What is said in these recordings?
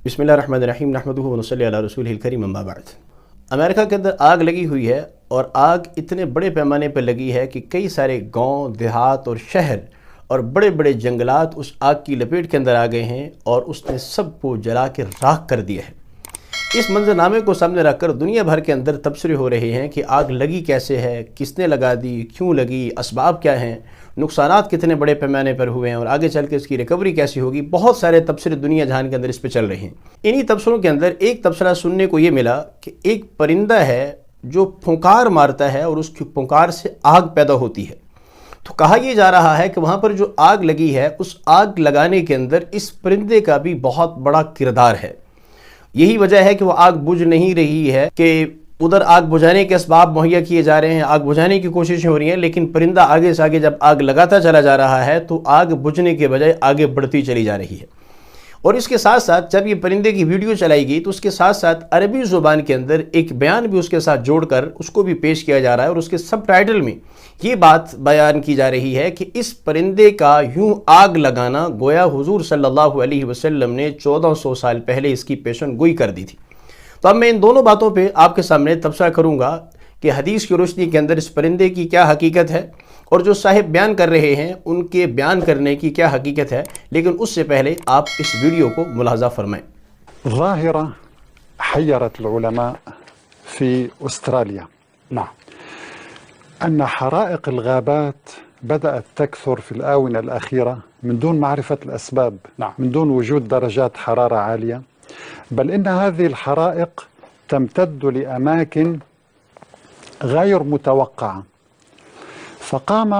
बिस्मिल्लाहिर्रहमानिर्रहीम नहमदुहु व नसल्ली अला रसूलिहिल करीम अम्मा बाद। अमेरिका के अंदर आग लगी हुई है और आग इतने बड़े पैमाने पर लगी है कि कई सारे गांव, देहात और शहर और बड़े बड़े जंगलात उस आग की लपेट के अंदर आ गए हैं और उसने सबको जला के राख कर दिया है। इस मंजरनामे को सामने रखकर दुनिया भर के अंदर तबसरे हो रहे हैं कि आग लगी कैसे है, किसने लगा दी, क्यों लगी, असबाब क्या हैं, नुकसानात कितने बड़े पैमाने पर हुए हैं और आगे चल के इसकी रिकवरी कैसी होगी। बहुत सारे तबसरे दुनिया जहान के अंदर इस पे चल रहे हैं। इन्हीं तबसरों के अंदर एक तबसरा सुनने को ये मिला कि एक परिंदा है जो फुंकार मारता है और उसकी फुंकार से आग पैदा होती है। तो कहा यह जा रहा है कि वहाँ पर जो आग लगी है उस आग लगाने के अंदर इस परिंदे का भी बहुत बड़ा किरदार है। यही वजह है कि वो आग बुझ नहीं रही है कि उधर आग बुझाने के असबाब मुहैया किए जा रहे हैं, आग बुझाने की कोशिशें हो रही हैं, लेकिन परिंदा आगे से आगे जब आग लगाता चला जा रहा है तो आग बुझने के बजाय आगे बढ़ती चली जा रही है। और इसके साथ साथ जब ये परिंदे की वीडियो चलाई गई तो उसके साथ साथ अरबी ज़ुबान के अंदर एक बयान भी उसके साथ जोड़कर उसको भी पेश किया जा रहा है और उसके सब टाइटल में ये बात बयान की जा रही है कि इस परिंदे का यूं आग लगाना गोया हुजूर सल्लल्लाहु अलैहि वसल्लम ने 1400 साल पहले इसकी पेशन गोई कर दी थी। तो अब मैं इन दोनों बातों पे आपके सामने तबसरा करूंगा कि हदीस की रोशनी के अंदर इस परिंदे की क्या हकीकत है और जो साहिब बयान कर रहे हैं उनके बयान करने की क्या हकीकत है। लेकिन उससे पहले आप इस वीडियो को मुलाहजा फरमाएं। ظاهرة حيرت العلماء في أستراليا أن حرائق الغابات بدأت تكثر في الآونة الأخيرة من دون معرفة الأسباب، من دون وجود درجات حرارة عالية، بل إن هذه الحرائق تمتد لأماكن غير متوقعة. فقام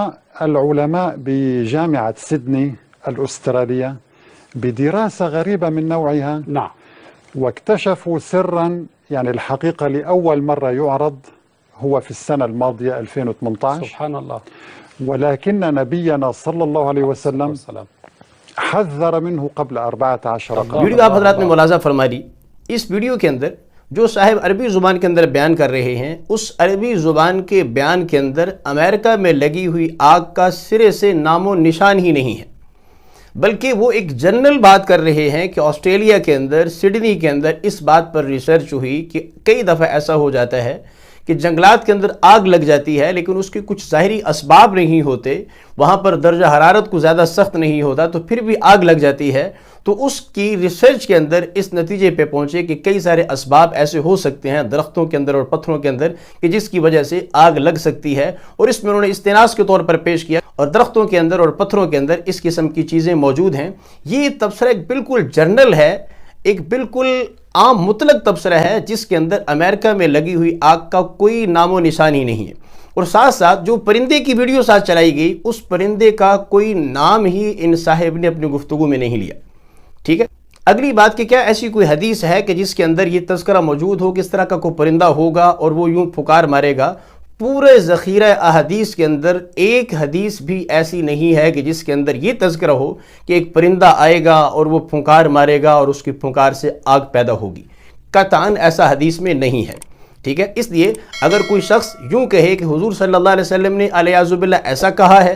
العلماء بجامعة سيدني الأسترالية بدراسة غريبة من نوعها، واكتشفوا سرا يعني الحقيقة لأول مرة يعرض هو في السنة الماضية 2018 سبحان الله، ولكن نبينا صلى الله عليه وسلم حذر منه قبل 14 قرن. वीडियो आप हजरात ने मुलाहजा फरमा ली। इस वीडियो के अंदर जो साहिब अरबी ज़ुबान के अंदर बयान कर रहे हैं उस अरबी ज़ुबान के बयान के अंदर अमेरिका में लगी हुई आग का सिरे से नामो निशान ही नहीं है, बल्कि वो एक जनरल बात कर रहे हैं कि ऑस्ट्रेलिया के अंदर सिडनी के अंदर इस बात पर रिसर्च हुई कि कई दफ़ा ऐसा हो जाता है कि जंगलात के अंदर आग लग जाती है लेकिन उसके कुछ ज़ाहिरी असबाब नहीं होते, वहाँ पर दर्जा हरारत को ज़्यादा सख्त नहीं होता तो फिर भी आग लग जाती है। तो उसकी रिसर्च के अंदर इस नतीजे पे पहुँचे कि कई सारे असबाब ऐसे हो सकते हैं दरख्तों के अंदर और पत्थरों के अंदर कि जिसकी वजह से आग लग सकती है। और इसमें उन्होंने इस्तेनास के तौर पर पेश किया और दरख्तों के अंदर और पत्थरों के अंदर इस किस्म की चीज़ें मौजूद हैं। ये तबसरा एक बिल्कुल जर्नल है, एक बिल्कुल आम मुतलक तबसरा है जिसके अंदर अमेरिका में लगी हुई आग का कोई नामो निशान ही नहीं है। और साथ साथ जो परिंदे की वीडियो साथ चलाई गई उस परिंदे का कोई नाम ही इन साहिब ने अपनी गुफ्तगू में नहीं लिया। ठीक है, अगली बात कि क्या ऐसी कोई हदीस है कि जिसके अंदर ये तज़किरा मौजूद हो कि इस तरह का कोई परिंदा होगा और वो यूं फुकार मारेगा। पूरे ज़ख़ीरा अहदीस के अंदर एक हदीस भी ऐसी नहीं है कि जिसके अंदर ये तज़किरा हो कि एक परिंदा आएगा और वो फुंकार मारेगा और उसकी फुंकार से आग पैदा होगी। कतान ऐसा हदीस में नहीं है। ठीक है, इसलिए अगर कोई शख्स यूं कहे कि हुजूर सल्लल्लाहु अलैहि वसल्लम ने अलयाज़ुबिल्लाह ऐसा कहा है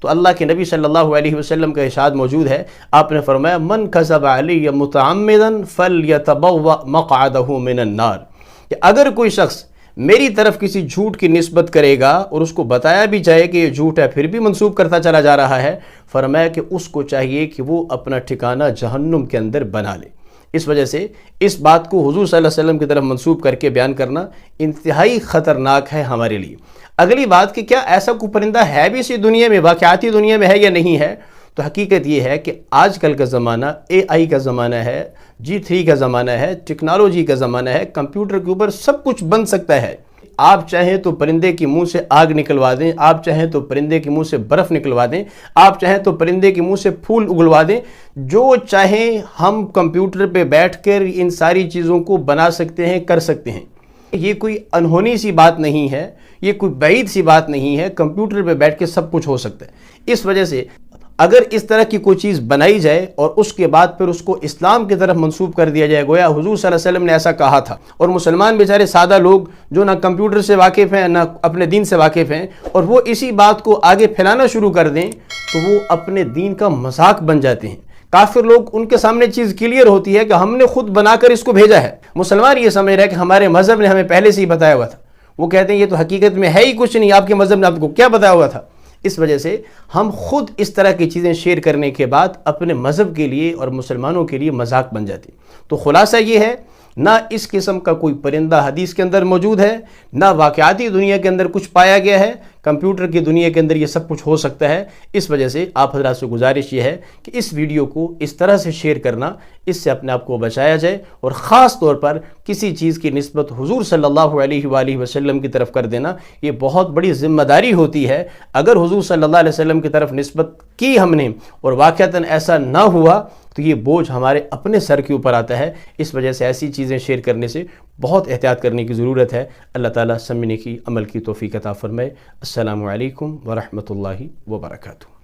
तो अल्लाह के नबी सल्लल्लाहु अलैहि वसल्लम का इरशाद मौजूद है। आपने फरमाया मन कज़ब अलैया मुतअम्मिदन फलयतबव्वा मक़अदहु मिनन नार, कि अगर कोई शख्स मेरी तरफ किसी झूठ की निस्बत करेगा और उसको बताया भी जाए कि ये झूठ है फिर भी मंसूब करता चला जा रहा है, फरमाया कि उसको चाहिए कि वो अपना ठिकाना जहन्नुम के अंदर बना ले। इस वजह से इस बात को हुजूर सल्लल्लाहु अलैहि वसल्लम की तरफ मंसूब करके बयान करना इंतहाई ख़तरनाक है हमारे लिए। अगली बात कि क्या ऐसा कोई परिंदा है भी इसी दुनिया में, वाक़याती दुनिया में है या नहीं है। तो हकीकत ये है कि आजकल का ज़माना AI का ज़माना है, G3 का ज़माना है, टेक्नोलॉजी का ज़माना है, कंप्यूटर के ऊपर सब कुछ बन सकता है। आप चाहें तो परिंदे के मुंह से आग निकलवा दें, आप चाहें तो परिंदे के मुंह से बर्फ़ निकलवा दें, आप चाहें तो परिंदे के मुंह से फूल उगलवा दें, जो चाहें हम कंप्यूटर पे बैठकर इन सारी चीज़ों को बना सकते हैं, कर सकते हैं। ये कोई अनहोनी सी बात नहीं है, ये कोई बैद सी बात नहीं है, कंप्यूटर पे बैठ के सब कुछ हो सकता है। इस वजह से अगर इस तरह की कोई चीज़ बनाई जाए और उसके बाद फिर उसको इस्लाम की तरफ मंसूब कर दिया जाए, गोया हुजूर सल्लल्लाहु अलैहि वसल्लम ने ऐसा कहा था, और मुसलमान बेचारे सादा लोग जो ना कंप्यूटर से वाकिफ़ हैं ना अपने दीन से वाकिफ़ हैं, और वो इसी बात को आगे फैलाना शुरू कर दें तो वो अपने दीन का मजाक बन जाते हैं। کافر لوگ ان کے سامنے چیز کلیئر ہوتی ہے کہ ہم نے خود بنا کر اس کو بھیجا ہے. مسلمان یہ سمجھ رہا ہے کہ ہمارے مذہب نے ہمیں پہلے سے ہی بتایا ہوا تھا. وہ کہتے ہیں یہ تو حقیقت میں ہے ہی کچھ نہیں, آپ کے مذہب نے آپ کو کیا بتایا ہوا تھا. اس وجہ سے ہم خود اس طرح کی چیزیں شیئر کرنے کے بعد اپنے مذہب کے لیے اور مسلمانوں کے لیے مذاق بن جاتی. تو خلاصہ یہ ہے, نہ اس قسم کا کوئی پرندہ حدیث کے اندر موجود ہے, نہ واقعاتی دنیا کے اندر کچھ پایا گیا ہے. کمپیوٹر کی دنیا کے اندر یہ سب کچھ ہو سکتا ہے. اس وجہ سے آپ حضرات سے گزارش یہ ہے کہ اس ویڈیو کو اس طرح سے شیئر کرنا, اس سے اپنے آپ کو بچایا جائے, اور خاص طور پر کسی چیز کی نسبت حضور صلی اللہ علیہ وآلہ وسلم کی طرف کر دینا, یہ بہت بڑی ذمہ داری ہوتی ہے. اگر حضور صلی اللہ علیہ وسلم کی طرف نسبت کی ہم نے اور واقعتاً ایسا نہ ہوا تو یہ بوجھ ہمارے اپنے سر کے اوپر آتا ہے. اس وجہ سے ایسی چیزیں شیئر کرنے سے بہت احتیاط کرنے کی ضرورت ہے. اللہ تعالیٰ سمجھنے کی, عمل کی توفیق عطا فرمائے. السلام علیکم ورحمۃ اللہ وبرکاتہ.